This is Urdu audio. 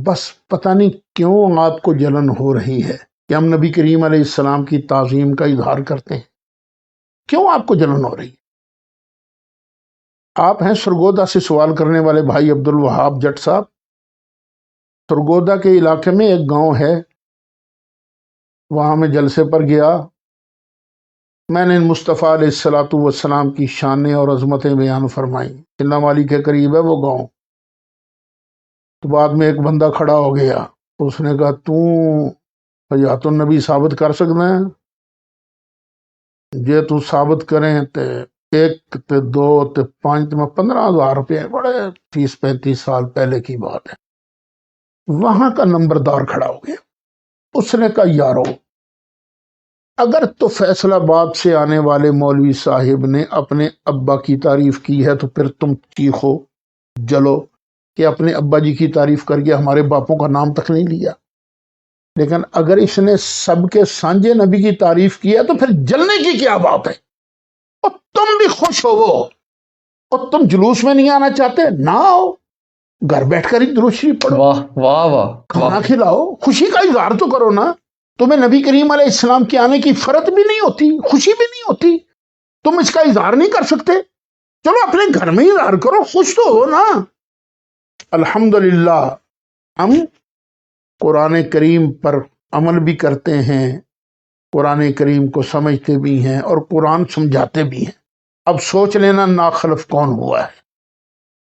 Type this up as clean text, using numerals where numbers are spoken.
بس پتہ نہیں کیوں آپ کو جلن ہو رہی ہے کہ ہم نبی کریم علیہ السلام کی تعظیم کا اظہار کرتے ہیں. کیوں آپ کو جلن ہو رہی ہے؟ آپ ہیں سرگودا سے سوال کرنے والے بھائی عبد الوہاب جٹ صاحب. سرگودا کے علاقے میں ایک گاؤں ہے، وہاں میں جلسے پر گیا. میں نے مصطفیٰ علیہ الصلوۃ والسلام کی شانیں اور عظمتیں بیان فرمائیں. چندہ والی کے قریب ہے وہ گاؤں. تو بعد میں ایک بندہ کھڑا ہو گیا، اس نے کہا تو حیات النبی ثابت کر سکنا ہے؟ جے تو ثابت کریں تے ایک تے دو تے پانچ میں 15,000 روپے، بڑے 30-35 سال پہلے کی بات ہے. وہاں کا نمبردار کھڑا ہو گیا. اس نے کہا یارو، اگر تو فیصل آباد سے آنے والے مولوی صاحب نے اپنے ابا کی تعریف کی ہے تو پھر تم چیخو جلو کہ اپنے ابا جی کی تعریف کر کے ہمارے باپوں کا نام تک نہیں لیا. لیکن اگر اس نے سب کے سانجے نبی کی تعریف کی ہے تو پھر جلنے کی کیا بات ہے؟ اور تم بھی خوش ہو، وہ اور تم جلوس میں نہیں آنا چاہتے، نہ آؤ، گھر بیٹھ کر ہی درود شریف پڑھو، واہ واہ واہ، کھانا کھلاؤ، خوشی کا اظہار تو کرو نا. تمہیں نبی کریم علیہ السلام کے آنے کی فرت بھی نہیں ہوتی، خوشی بھی نہیں ہوتی، تم اس کا اظہار نہیں کر سکتے؟ چلو اپنے گھر میں ہی اظہار کرو، خوش تو ہو نا. الحمدللہ ہم قرآن کریم پر عمل بھی کرتے ہیں، قرآن کریم کو سمجھتے بھی ہیں اور قرآن سمجھاتے بھی ہیں. اب سوچ لینا ناخلف کون ہوا ہے.